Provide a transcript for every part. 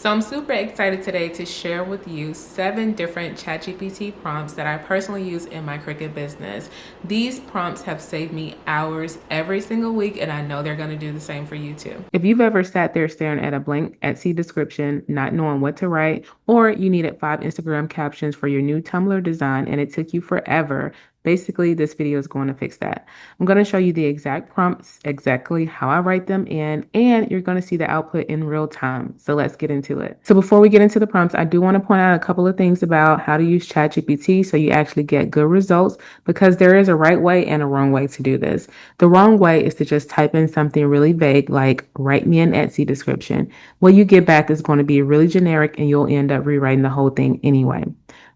So I'm super excited today to share with you 7 different ChatGPT prompts that I personally use in my Cricut business. These prompts have saved me hours every single week, and I know they're going to do the same for you too. If you've ever sat there staring at a blank Etsy description, not knowing what to write, or you needed 5 Instagram captions for your new Tumblr design and it took you forever, basically, this video is going to fix that. I'm going to show you the exact prompts, exactly how I write them in, and you're going to see the output in real time. So let's get into it. So before we get into the prompts, I do want to point out a couple of things about how to use ChatGPT so you actually get good results, because there is a right way and a wrong way to do this. The wrong way is to just type in something really vague like write me an Etsy description. What you get back is going to be really generic and you'll end up rewriting the whole thing anyway.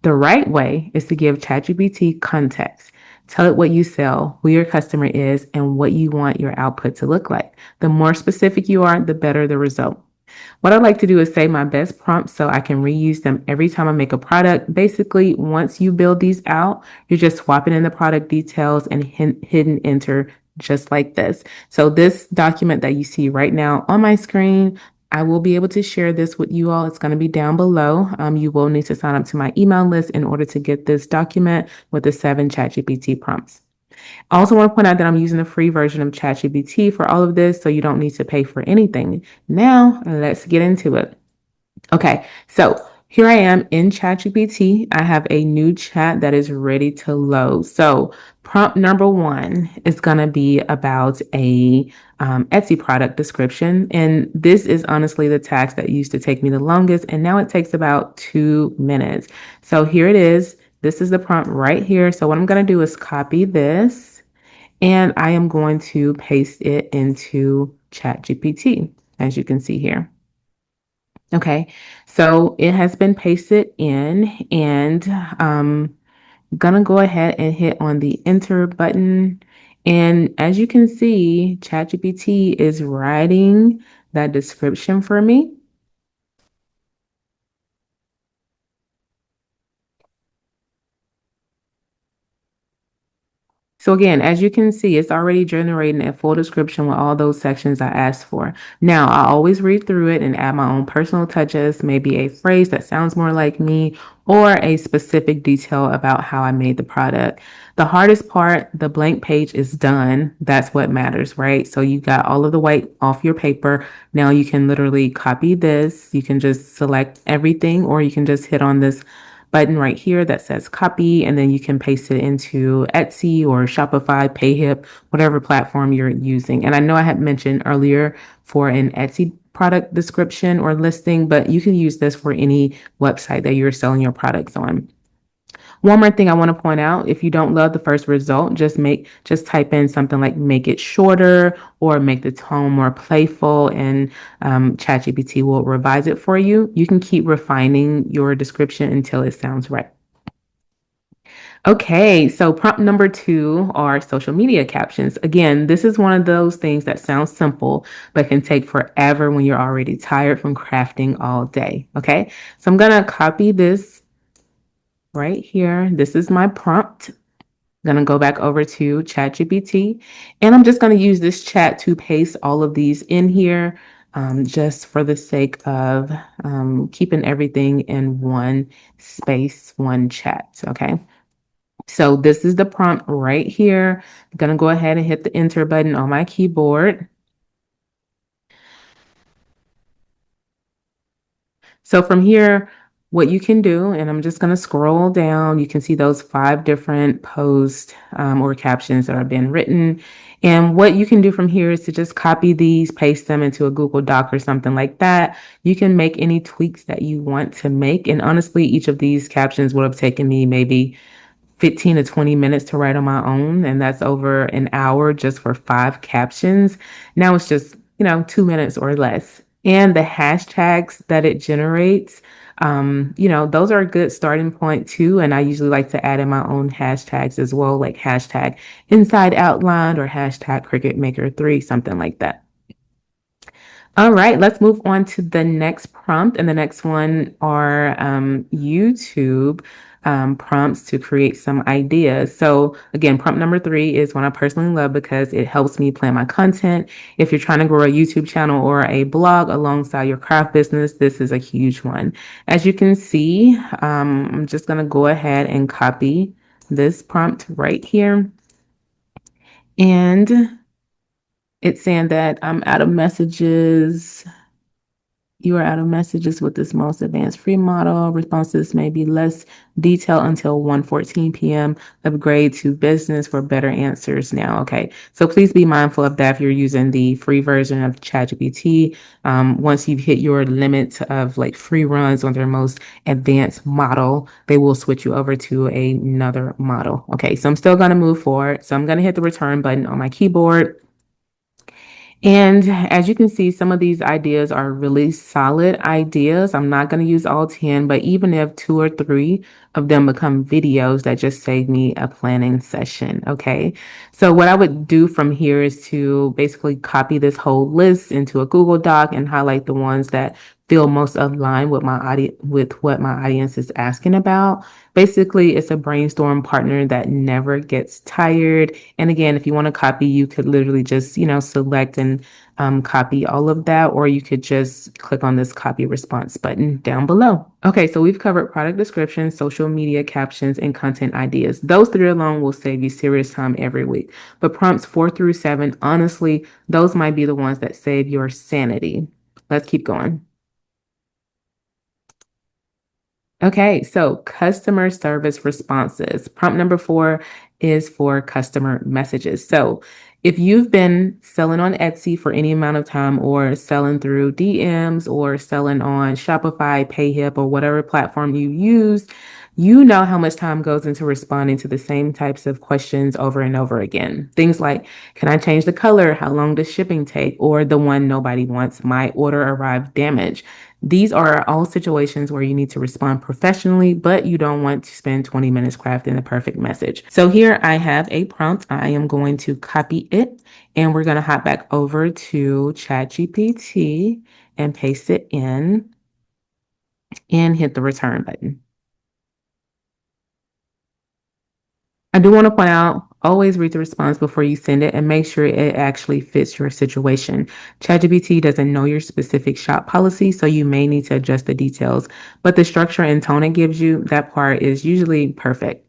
The right way is to give ChatGPT context. Tell it what you sell, who your customer is, and what you want your output to look like. The more specific you are, the better the result. What I like to do is save my best prompts so I can reuse them every time I make a product. Basically, once you build these out, you're just swapping in the product details and hidden enter just like this. So this document that you see right now on my screen, I will be able to share this with you all. It's going to be down below. You will need to sign up to my email list in order to get this document with the 7 ChatGPT prompts. I also want to point out that I'm using the free version of ChatGPT for all of this, so you don't need to pay for anything. Now, let's get into it. Okay, so here I am in ChatGPT. I have a new chat that is ready to load. So prompt number 1 is going to be about a Etsy product description. And this is honestly the task that used to take me the longest. And now it takes about 2 minutes. So here it is. This is the prompt right here. So what I'm going to do is copy this and I am going to paste it into ChatGPT, as you can see here. Okay, so it has been pasted in, and gonna go ahead and hit on the enter button. And as you can see, ChatGPT is writing that description for me. So again, as you can see, it's already generating a full description with all those sections I asked for. Now, I always read through it and add my own personal touches, maybe a phrase that sounds more like me or a specific detail about how I made the product. The hardest part, the blank page is done. That's what matters, right? So you got all of the white off your paper. Now you can literally copy this. You can just select everything, or you can just hit on this button right here that says copy, and then you can paste it into Etsy or Shopify, Payhip, whatever platform you're using. And I know I had mentioned earlier for an Etsy product description or listing, but you can use this for any website that you're selling your products on. One more thing I want to point out, if you don't love the first result, just type in something like make it shorter or make the tone more playful, and ChatGPT will revise it for you. You can keep refining your description until it sounds right. Okay, so prompt number 2 are social media captions. Again, this is one of those things that sounds simple, but can take forever when you're already tired from crafting all day. Okay, so I'm gonna copy this right here. This is my prompt. I'm going to go back over to ChatGPT, and I'm just going to use this chat to paste all of these in here, just for the sake of keeping everything in one space, one chat. Okay. So this is the prompt right here. I'm going to go ahead and hit the enter button on my keyboard. So from here, what you can do, and I'm just going to scroll down, you can see those 5 different posts or captions that are being written. And what you can do from here is to just copy these, paste them into a Google Doc or something like that. You can make any tweaks that you want to make. And honestly, each of these captions would have taken me maybe 15 to 20 minutes to write on my own. And that's over an hour just for 5 captions. Now it's just, 2 minutes or less. And the hashtags that it generates, those are a good starting point too. And I usually like to add in my own hashtags as well, like hashtag InsideOutlined or hashtag Cricut Maker 3, something like that. All right, let's move on to the next prompt. And the next one are YouTube prompts to create some ideas. So, again, prompt number 3 is one I personally love because it helps me plan my content. If you're trying to grow a YouTube channel or a blog alongside your craft business, this is a huge one. As you can see, I'm just going to go ahead and copy this prompt right here. And it's saying that I'm out of messages. You are out of messages with this most advanced free model. Responses may be less detailed until 1:14 p.m. Upgrade to business for better answers now. Okay. So please be mindful of that if you're using the free version of ChatGPT. Once you've hit your limit of like free runs on their most advanced model, they will switch you over to another model. Okay. So I'm still going to move forward. So I'm going to hit the return button on my keyboard. And as you can see, some of these ideas are really solid ideas. I'm not going to use all 10, but even if 2 or 3 of them become videos, that just save me a planning session. Okay. So what I would do from here is to basically copy this whole list into a Google Doc and highlight the ones that feel most aligned with my audience, with what my audience is asking about. Basically, it's a brainstorm partner that never gets tired. And again, if you want to copy, you could literally just, select and copy all of that, or you could just click on this copy response button down below. Okay, so we've covered product descriptions, social media captions, and content ideas. Those 3 alone will save you serious time every week. But prompts 4 through 7, honestly, those might be the ones that save your sanity. Let's keep going. Okay, so customer service responses. Prompt number 4 is for customer messages. So if you've been selling on Etsy for any amount of time, or selling through DMs, or selling on Shopify, PayHip, or whatever platform you use, you know how much time goes into responding to the same types of questions over and over again. Things like, can I change the color? How long does shipping take? Or the one nobody wants, my order arrived damaged. These are all situations where you need to respond professionally, but you don't want to spend 20 minutes crafting the perfect message. So here I have a prompt. I am going to copy it, and we're going to hop back over to ChatGPT and paste it in and hit the return button. I do want to point out, always read the response before you send it and make sure it actually fits your situation. ChatGPT doesn't know your specific shop policy, so you may need to adjust the details, but the structure and tone it gives you, that part is usually perfect.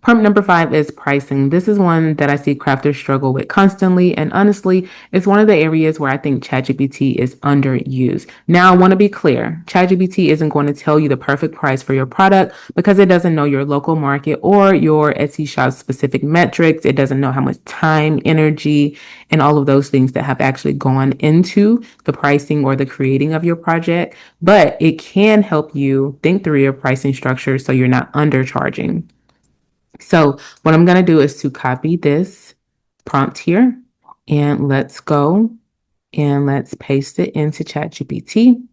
Prompt number 5 is pricing. This is one that I see crafters struggle with constantly. And honestly, it's one of the areas where I think ChatGPT is underused. Now, I want to be clear. ChatGPT isn't going to tell you the perfect price for your product because it doesn't know your local market or your Etsy shop specific metrics. It doesn't know how much time, energy, and all of those things that have actually gone into the pricing or the creating of your project. But it can help you think through your pricing structure so you're not undercharging. So what I'm going to do is to copy this prompt here, and let's go and let's paste it into ChatGPT.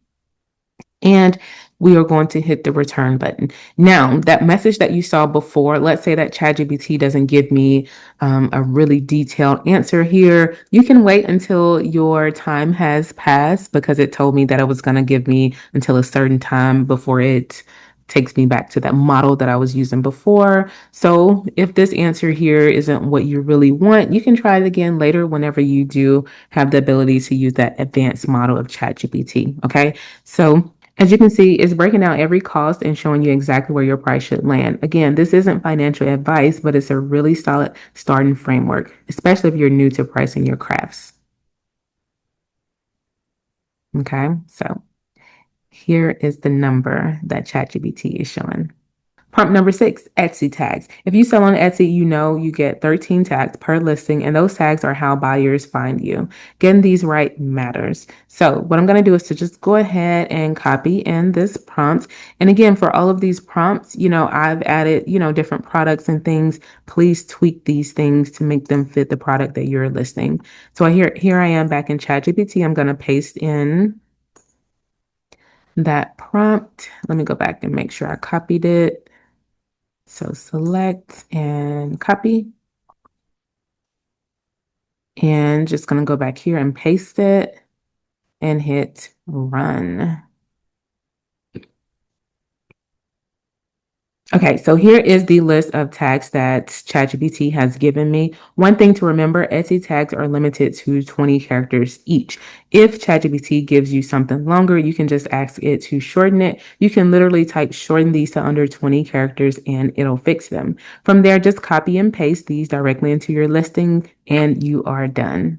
And we are going to hit the return button. Now, that message that you saw before, let's say that ChatGPT doesn't give me a really detailed answer here. You can wait until your time has passed, because it told me that it was going to give me until a certain time before it takes me back to that model that I was using before. So if this answer here isn't what you really want, you can try it again later whenever you do have the ability to use that advanced model of ChatGPT. Okay. So as you can see, it's breaking down every cost and showing you exactly where your price should land. Again, this isn't financial advice, but it's a really solid starting framework, especially if you're new to pricing your crafts. Okay, so here is the number that ChatGPT is showing. Prompt number 6, Etsy tags. If you sell on Etsy, you know you get 13 tags per listing, and those tags are how buyers find you. Getting these right matters. So what I'm going to do is to just go ahead and copy in this prompt. And again, for all of these prompts, I've added, different products and things. Please tweak these things to make them fit the product that you're listing. So here I am back in ChatGPT. I'm going to paste in that prompt. Let me go back and make sure I copied it. So select and copy, and just going to go back here and paste it. and hit run. Okay, so here is the list of tags that ChatGPT has given me. One thing to remember, Etsy tags are limited to 20 characters each. If ChatGPT gives you something longer, you can just ask it to shorten it. You can literally type shorten these to under 20 characters and it'll fix them. From there, just copy and paste these directly into your listing and you are done.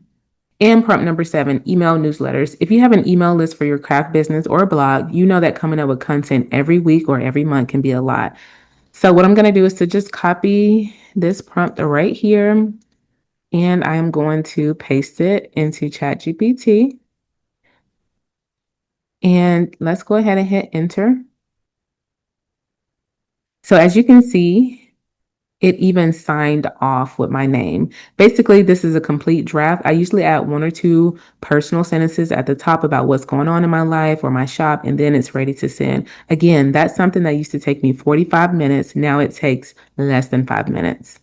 And prompt number 7, email newsletters. If you have an email list for your craft business or blog, you know that coming up with content every week or every month can be a lot. So what I'm going to do is to just copy this prompt right here, and I am going to paste it into ChatGPT. And let's go ahead and hit enter. So as you can see, it even signed off with my name. Basically, this is a complete draft. I usually add 1 or 2 personal sentences at the top about what's going on in my life or my shop, and then it's ready to send. Again, that's something that used to take me 45 minutes. Now it takes less than 5 minutes.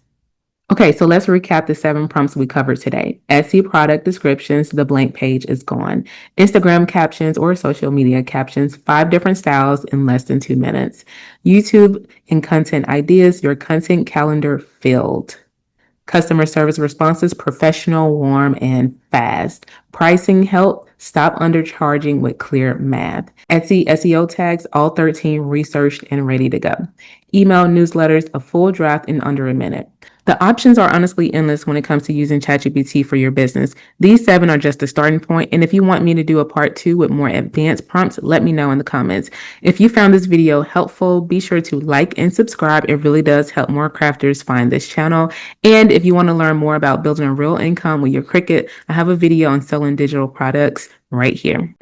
Okay, so let's recap the 7 prompts we covered today. Etsy product descriptions, the blank page is gone. Instagram captions or social media captions, 5 different styles in less than 2 minutes. YouTube and content ideas, your content calendar filled. Customer service responses, professional, warm, and fast. Pricing help, stop undercharging with clear math. Etsy SEO tags, all 13 researched and ready to go. Email newsletters, a full draft in under a minute. The options are honestly endless when it comes to using ChatGPT for your business. These 7 are just the starting point, and if you want me to do a part 2 with more advanced prompts, let me know in the comments. If you found this video helpful, be sure to like and subscribe. It really does help more crafters find this channel. And if you want to learn more about building a real income with your Cricut, I have a video on selling digital products right here.